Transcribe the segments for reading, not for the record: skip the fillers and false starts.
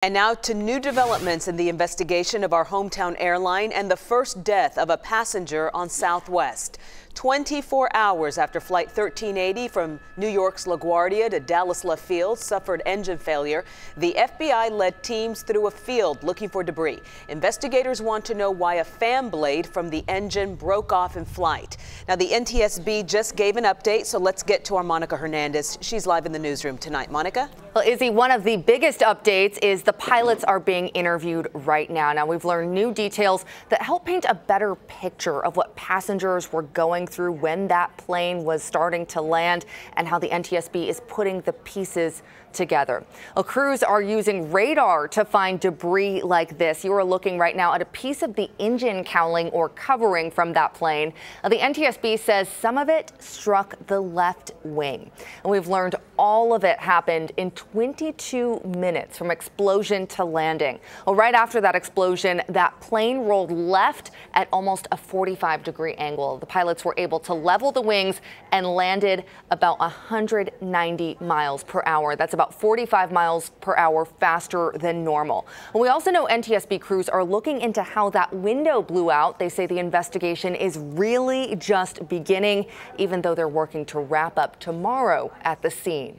And now to new developments in the investigation of our hometown airline and the first death of a passenger on Southwest. 24 hours after Flight 1380 from New York's LaGuardia to Dallas Love Field suffered engine failure, the FBI led teams through a field looking for debris. Investigators want to know why a fan blade from the engine broke off in flight. Now, the NTSB just gave an update, so let's get to our Monica Hernandez. She's live in the newsroom tonight. Monica? Well, Izzy, one of the biggest updates is the pilots are being interviewed right now. Now, we've learned new details that help paint a better picture of what passengers were going through when that plane was starting to land and how the NTSB is putting the pieces together. Well, crews are using radar to find debris like this. You are looking right now at a piece of the engine cowling or covering from that plane. Now, the NTSB says some of it struck the left wing. And we've learned all of it happened in 22 minutes from explosion to landing. Well, right after that explosion, that plane rolled left at almost a 45-degree angle. The pilots were able to level the wings and landed about 190 miles per hour. That's about 45 miles per hour faster than normal. We also know NTSB crews are looking into how that window blew out. They say the investigation is really just beginning, even though they're working to wrap up tomorrow at the scene.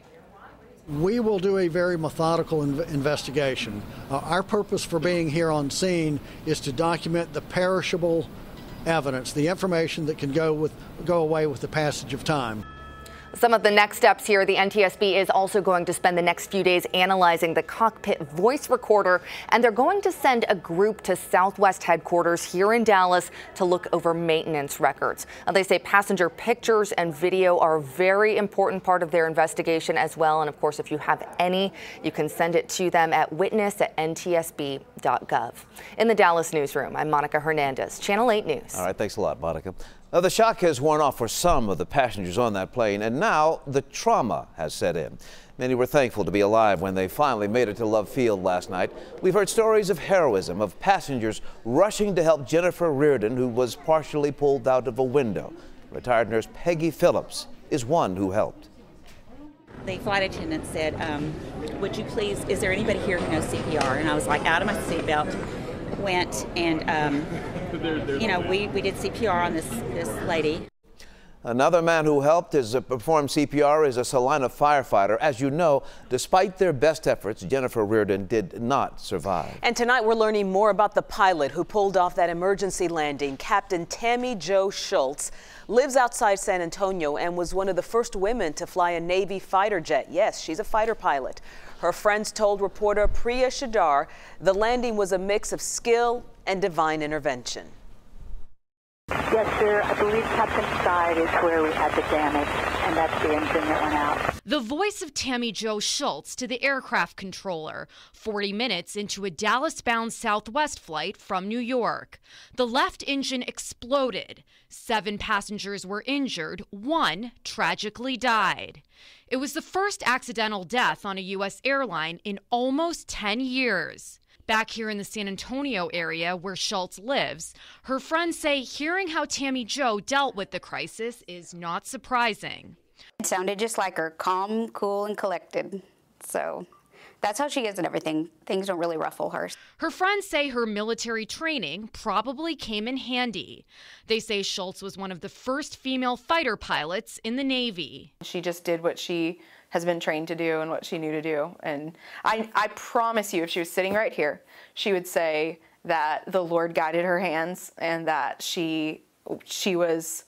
We will do a very methodical investigation. Our purpose for being here on scene is to document the perishable evidence, the information that can go away with the passage of time. Some of the next steps here, the NTSB is also going to spend the next few days analyzing the cockpit voice recorder, and they're going to send a group to Southwest headquarters here in Dallas to look over maintenance records. They say passenger pictures and video are a very important part of their investigation as well. And of course, if you have any, you can send it to them at witness@ntsb.gov. In the Dallas newsroom, I'm Monica Hernandez, Channel 8 News. All right, thanks a lot, Monica. Now, the shock has worn off for some of the passengers on that plane, and now the trauma has set in. Many were thankful to be alive when they finally made it to Love Field last night. We've heard stories of heroism, of passengers rushing to help Jennifer Reardon, who was partially pulled out of a window. Retired nurse Peggy Phillips is one who helped. The flight attendant said, would you please, is there anybody here who knows CPR? And I was like, out of my seatbelt, went and, we did CPR on this lady. Another man who helped perform CPR is a Salina firefighter. As you know, despite their best efforts, Jennifer Reardon did not survive. And tonight we're learning more about the pilot who pulled off that emergency landing. Captain Tammy Jo Schultz lives outside San Antonio and was one of the first women to fly a Navy fighter jet. Yes, she's a fighter pilot. Her friends told reporter Priya Shadar the landing was a mix of skill and divine intervention. Yes, sir. I believe Captain's side is where we had the damage, and that's the engine that went out. The voice of Tammy Jo Schultz to the aircraft controller, 40 minutes into a Dallas-bound Southwest flight from New York. The left engine exploded. 7 passengers were injured. 1 tragically died. It was the first accidental death on a U.S. airline in almost 10 years. Back here in the San Antonio area where Schultz lives, her friends say hearing how Tammy Jo dealt with the crisis is not surprising. It sounded just like her, calm, cool, and collected. So that's how she is and everything. Things don't really ruffle her. Her friends say her military training probably came in handy. They say Schultz was one of the first female fighter pilots in the Navy. She just did what she has been trained to do and what she knew to do. And I promise you, if she was sitting right here, she would say that the Lord guided her hands and that she was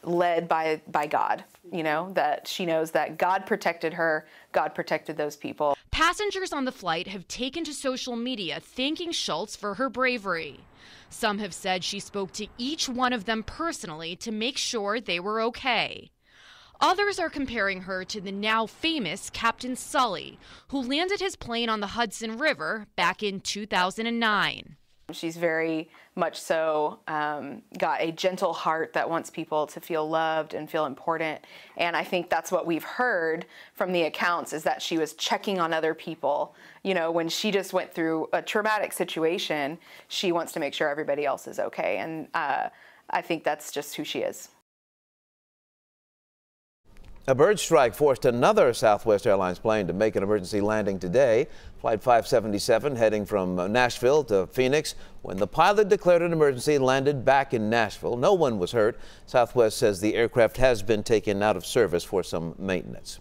led by God, that she knows that God protected her, God protected those people. Passengers on the flight have taken to social media thanking Schultz for her bravery. Some have said she spoke to each one of them personally to make sure they were okay. Others are comparing her to the now famous Captain Sully, who landed his plane on the Hudson River back in 2009. She's very much so got a gentle heart that wants people to feel loved and feel important. And I think that's what we've heard from the accounts, is that she was checking on other people. When she just went through a traumatic situation, she wants to make sure everybody else is okay. And I think that's just who she is. A bird strike forced another Southwest Airlines plane to make an emergency landing today. Flight 577 heading from Nashville to Phoenix. When the pilot declared an emergency, landed back in Nashville. No one was hurt. Southwest says the aircraft has been taken out of service for some maintenance.